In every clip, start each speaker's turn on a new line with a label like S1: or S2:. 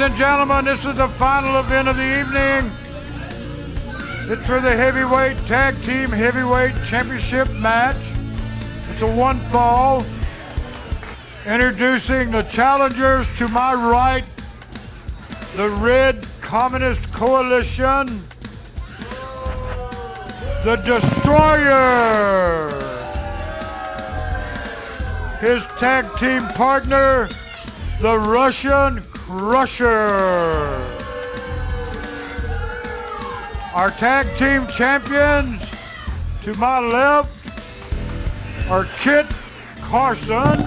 S1: and gentlemen, this is the final event of the evening. It's for the heavyweight tag team heavyweight championship match. It's a one fall. Introducing the challengers to my right, the Red Communist Coalition, the Destroyer. His tag team partner, the Russian Crusher. Our tag team champions, to my left, are Kit Carson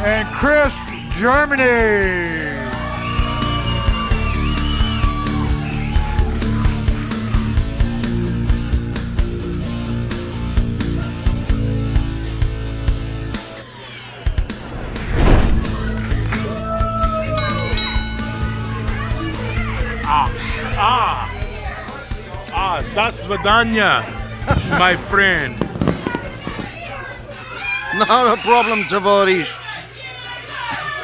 S1: and Chris Germany.
S2: Das Vidanya, my friend.
S3: Not a problem, Tavorish.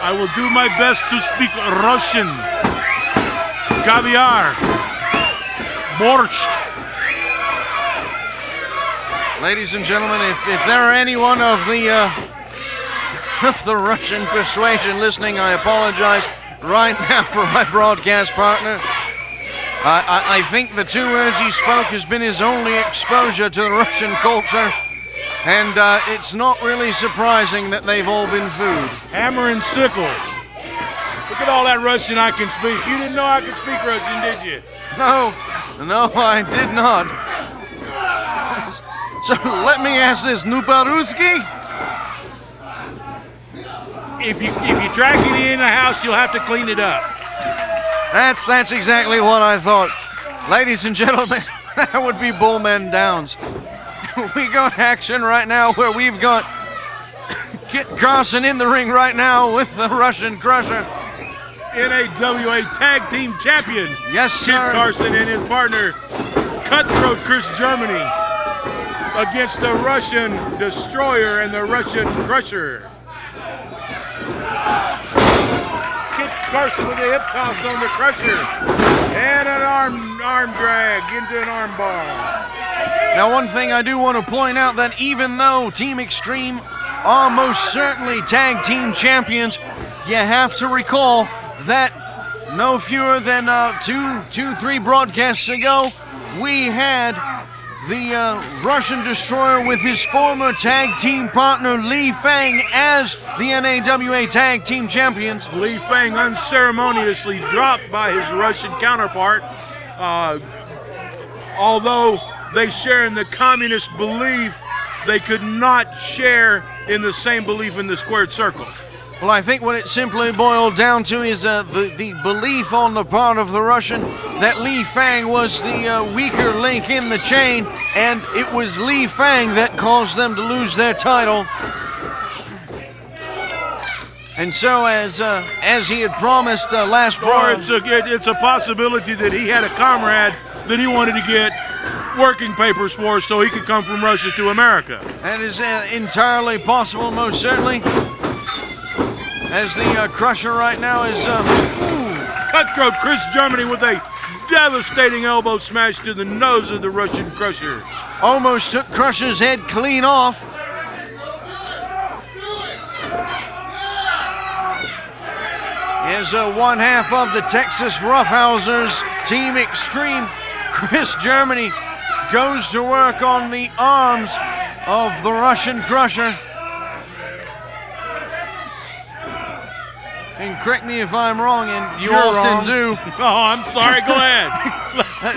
S2: I will do my best to speak Russian. Caviar. Borscht.
S3: Ladies and gentlemen, if there are anyone of the Russian persuasion listening, I apologize right now for my broadcast partner. I think the two words he spoke has been his only exposure to the Russian culture, and it's not really surprising that they've all been food.
S2: Hammer and sickle. Look at all that Russian I can speak. You didn't know I could speak Russian, did you?
S3: No, I did not. So let me ask this, Nuparuski?
S2: If you drag it in the house, you'll have to clean it up.
S3: That's exactly what I thought. Ladies and gentlemen, that would be Bullman Downs. We got action right now where we've got Kit Carson in the ring right now with the Russian Crusher.
S2: NAWA Tag Team Champion.
S3: Yes, sir.
S2: Kit Carson and his partner, Cutthroat Chris Germany, against the Russian Destroyer and the Russian Crusher. Kit Carson with a hip toss on the Crusher and an arm drag into an arm bar.
S3: Now, one thing I do want to point out, that even though Team Extreme are most certainly tag team champions, you have to recall that no fewer than three broadcasts ago, we had the Russian Destroyer with his former tag team partner Li Fang as the NAWA Tag Team Champions.
S2: Li Fang unceremoniously dropped by his Russian counterpart, although they share in the communist belief, they could not share in the same belief in the squared circle.
S3: Well, I think what it simply boiled down to is the belief on the part of the Russian that Li Fang was the weaker link in the chain, and it was Li Fang that caused them to lose their title. And so, as he had promised last
S2: Or it's a possibility that he had a comrade that he wanted to get working papers for so he could come from Russia to America.
S3: That is entirely possible, most certainly. As the Crusher right now is...
S2: Cutthroat Chris Germany with a devastating elbow smash to the nose of the Russian Crusher.
S3: Almost took Crusher's head clean off. Here's one half of the Texas Roughhousers, Team Extreme. Chris Germany goes to work on the arms of the Russian Crusher. And correct me if I'm wrong, and you often do.
S2: Oh, I'm sorry, go ahead.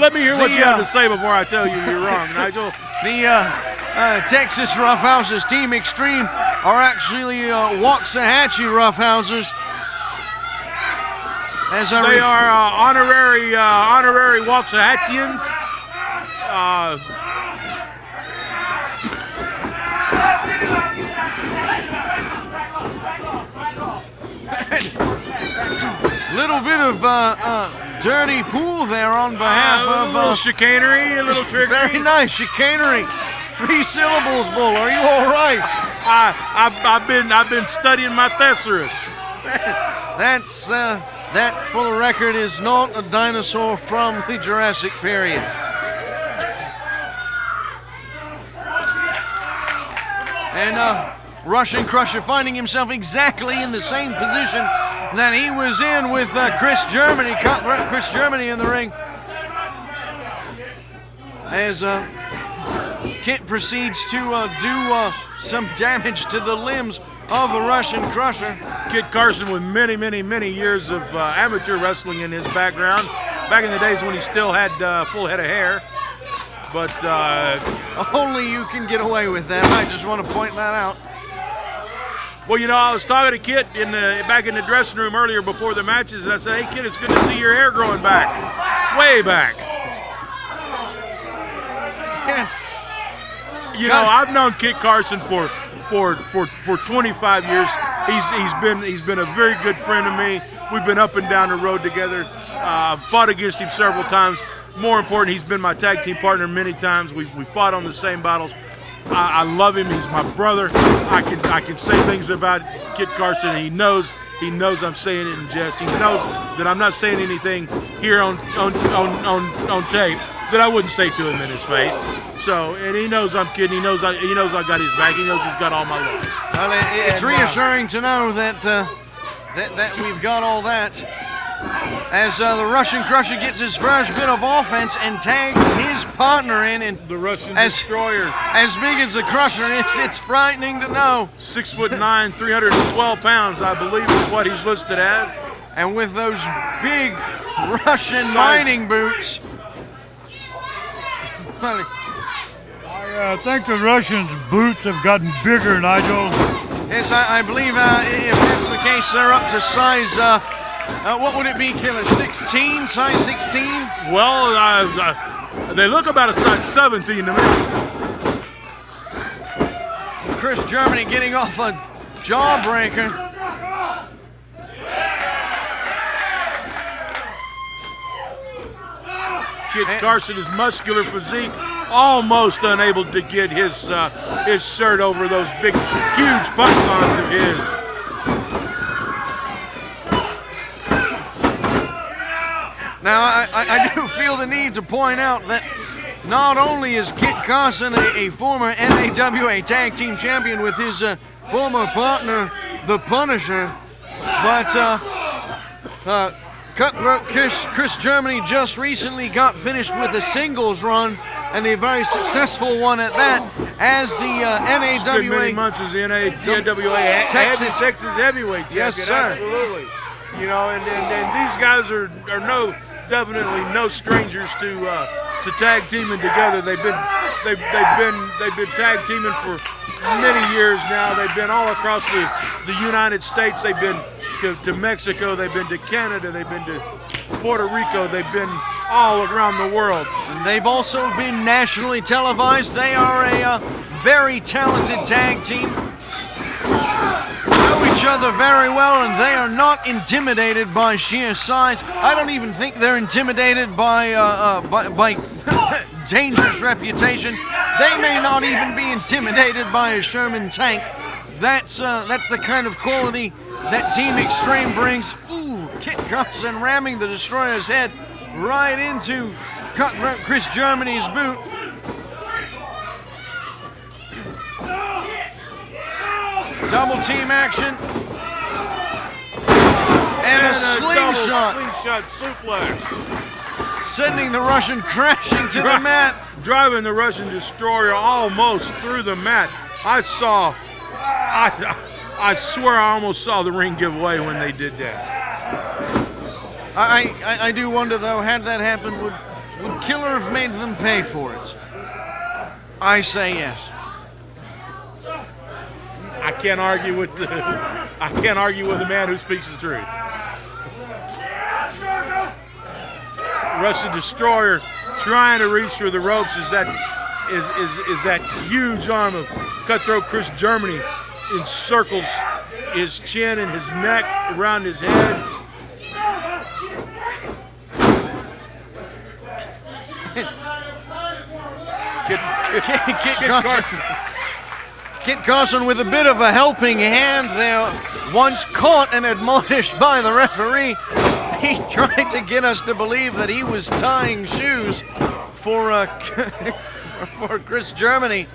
S2: Let me hear what you have to say before I tell you you're wrong, Nigel.
S3: The Texas Roughhousers, Team Extreme, are actually Waxahachie Roughhousers.
S2: They are honorary Waxahachieans.
S3: Little bit of dirty pool there on behalf of...
S2: A little chicanery, a little trickery.
S3: Very nice, chicanery. 3 syllables, Bull. Are you all right?
S2: I've been studying my thesaurus.
S3: That, for the record, is not a dinosaur from the Jurassic period. And Russian Crusher finding himself exactly in the same position that he was in with Chris Germany, Cutthroat Chris Germany in the ring. As Kit proceeds to do some damage to the limbs of the Russian Crusher.
S2: Kit Carson with many, many, many years of amateur wrestling in his background. Back in the days when he still had full head of hair. But
S3: only you can get away with that. I just want to point that out.
S2: Well, you know, I was talking to Kit back in the dressing room earlier before the matches, and I said, "Hey, Kit, it's good to see your hair growing back, way back."
S3: Yeah.
S2: You know, I've known Kit Carson for 25 years. He's been a very good friend of me. We've been up and down the road together. Fought against him several times. More important, he's been my tag team partner many times. We fought on the same battles. I love him. He's my brother. I can say things about Kit Carson. And he knows I'm saying it in jest. He knows that I'm not saying anything here on tape that I wouldn't say to him in his face. So, and he knows I'm kidding. He knows I got his back. He knows he's got all my love.
S3: Well, it's reassuring to know that that we've got all that. As the Russian Crusher gets his first bit of offense and tags his partner in, and
S2: the Russian Destroyer,
S3: as big as the Crusher is, it's frightening to know.
S2: 6'9", 312 pounds, I believe is what he's listed as.
S3: And with those big Russian mining boots.
S1: I think the Russians' boots have gotten bigger, Nigel.
S3: Yes, I believe if that's the case, they're up to size, what would it be, Killer? 16? Size 16?
S2: Well, they look about a size 17 to me.
S3: Chris Germany getting off a jawbreaker.
S2: Kit Carson's muscular physique, almost unable to get his shirt over those big, huge pythons of his.
S3: Now, I do feel the need to point out that not only is Kit Carson a former NAWA Tag Team Champion with his former partner, The Punisher, but Cutthroat Chris Germany just recently got finished with a singles run, and a very successful one at that, as the NAWA.
S2: Spent many months as the NAWA Texas Heavyweight Champion.
S3: Yes, sir.
S2: Absolutely. You know, and these guys are definitely no strangers to tag teaming together. They've been tag teaming for many years now. They've been all across the United States. They've been to Mexico. They've been to Canada. They've been to Puerto Rico. They've been all around the world.
S3: And they've also been nationally televised. They are a very talented tag team. Know each other very well, and they are not intimidated by sheer size. I don't even think they're intimidated by dangerous reputation. They may not even be intimidated by a Sherman tank. That's the kind of quality that Team Extreme brings. Ooh, Kit Carson ramming the Destroyer's head right into Cutthroat Chris Germany's boot. Double team action. And a slingshot.
S2: Slingshot suplex.
S3: Sending the Russian crashing to the mat.
S2: Driving the Russian Destroyer almost through the mat. I swear I almost saw the ring give way when they did that.
S3: I do wonder, though, had that happened, would Killer have made them pay for it? I say yes.
S2: I can't argue with the man who speaks the truth. Russian Destroyer trying to reach through the ropes is that huge arm of Cutthroat Chris Germany encircles his chin and his neck around his head.
S3: Kit Carson with a bit of a helping hand there. Once caught and admonished by the referee, he tried to get us to believe that he was tying shoes for for Chris Germany.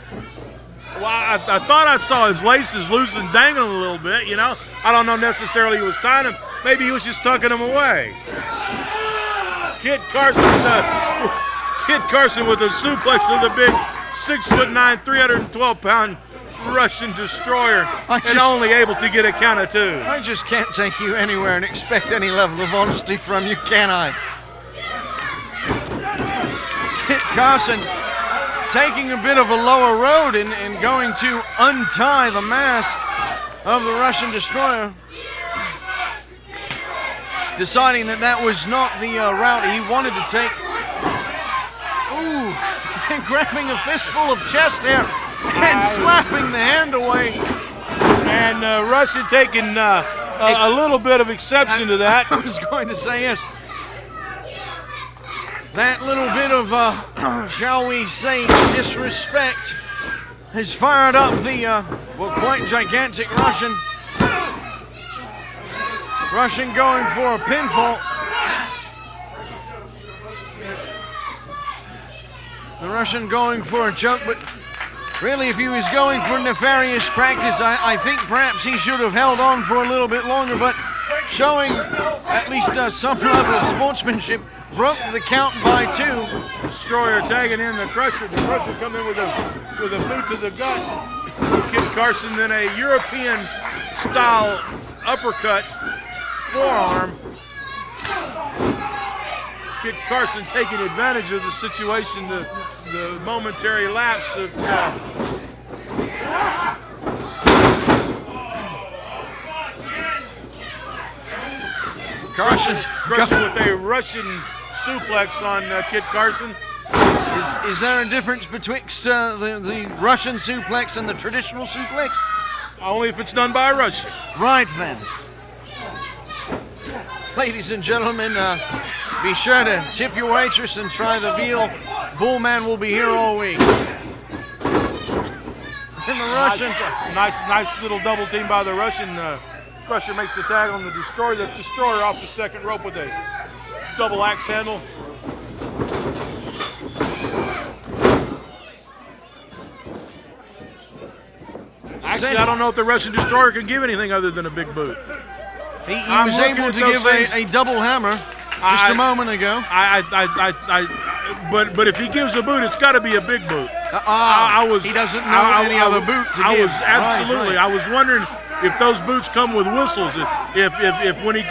S2: Well, I thought I saw his laces loose and dangling a little bit, you know. I don't know necessarily he was tying them. Maybe he was just tucking them away. Kit Carson with a suplex of the big 6'9", 312-pound Russian destroyer, and only able to get a count of 2.
S3: I just can't take you anywhere and expect any level of honesty from you, can I? Kit Carson taking a bit of a lower road and going to untie the mask of the Russian destroyer. Deciding that that was not the route he wanted to take. Ooh, and grabbing a fistful of chest hair and slapping the hand away.
S2: And Russian taking a little bit of exception to that.
S3: I was going to say yes. That little bit of, shall we say, disrespect has fired up the, quite gigantic Russian. Russian going for a pinfall. The Russian going for a choke, but really if he was going for nefarious practice, I think perhaps he should have held on for a little bit longer, but showing at least some level of sportsmanship, broke the count by 2.
S2: Destroyer tagging in the Crusher. The Crusher coming in with a boot to the gut. Kit Carson then a European-style uppercut forearm. Kit Carson taking advantage of the situation, the momentary lapse of
S3: Carson
S2: with a Russian suplex on Kit Carson.
S3: Is there a difference betwixt the Russian suplex and the traditional suplex?
S2: Only if it's done by a Russian.
S3: Right then. Ladies and gentlemen, be sure to tip your waitress and try the veal. Bullman will be here all week. And the Russian.
S2: Nice little double team by the Russian. Crusher makes the tag on the Destroyer. The Destroyer off the second rope with a double axe handle. Actually, I don't know if the Russian Destroyer can give anything other than a big boot.
S3: He was able to give a double hammer just a moment ago.
S2: But if he gives a boot, it's got to be a big boot.
S3: He doesn't know any other boot to give.
S2: I was absolutely.
S3: Right.
S2: I was wondering if those boots come with whistles. If when he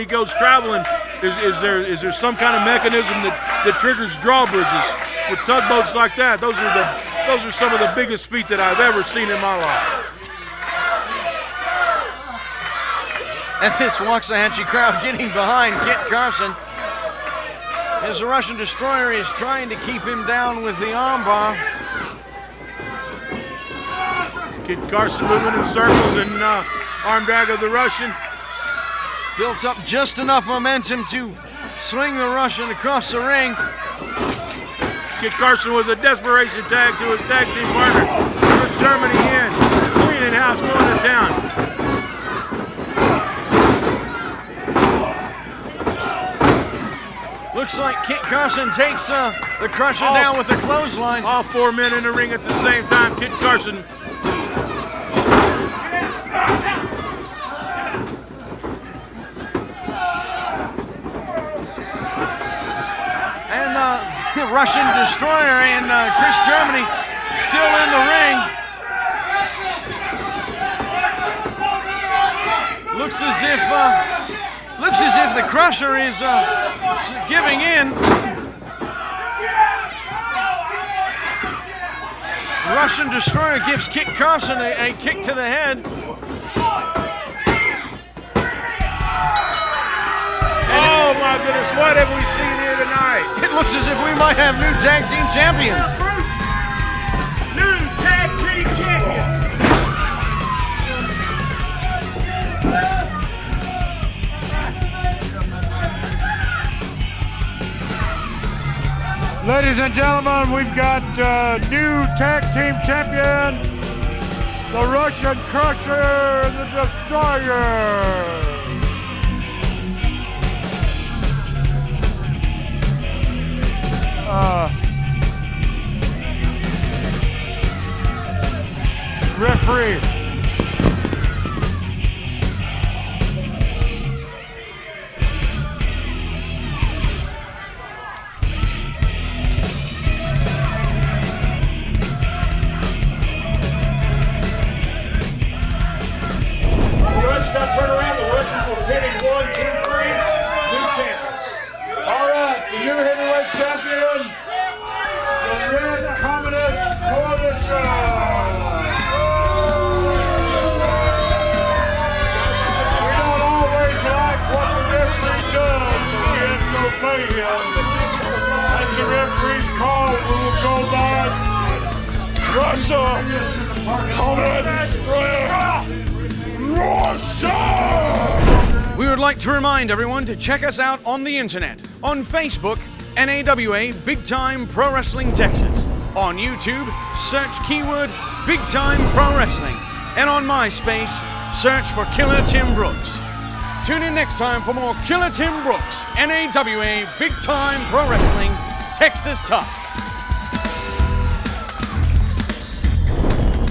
S2: goes traveling, is there some kind of mechanism that triggers drawbridges with tugboats like that? Those are some of the biggest feet that I've ever seen in my life.
S3: And this Waxahachie crowd getting behind Kit Carson as the Russian Destroyer is trying to keep him down with the armbar.
S2: Kit Carson moving in circles and arm drag of the Russian.
S3: Built up just enough momentum to swing the Russian across the ring.
S2: Kit Carson with a desperation tag to his tag team partner. Chris Germany in. Cleaning house, going to town.
S3: Looks like Kit Carson takes the Crusher down with the clothesline.
S2: All 4 men in the ring at the same time. Kit Carson.
S3: And the Russian Destroyer and Chris Germany still in the ring. Looks as if the Crusher is giving in. Russian Destroyer gives Kit Carson a kick to the head.
S2: Oh my goodness, what have we seen here tonight?
S3: It looks as if we might have new tag team champions.
S2: New tag team champions.
S1: Ladies and gentlemen, we've got new tag team champion, the Russian Crusher and the Destroyer. Referee.
S4: Russians got turned around. The Russians were pitting 1, 2, 3. New champions.
S1: All right, the new heavyweight champions, the Red Communist Coalition. We don't always like what the referee does, but we have to obey him. That's the referee's call. We will go by Russia, Communist Russia!
S3: We would like to remind everyone to check us out on the internet, on Facebook, NAWA Big Time Pro Wrestling Texas. On YouTube, search keyword Big Time Pro Wrestling. And on MySpace, search for Killer Tim Brooks. Tune in next time for more Killer Tim Brooks, NAWA Big Time Pro Wrestling, Texas Tough.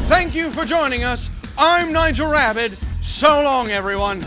S3: Thank you for joining us. I'm Nigel Rabbit. So long, everyone.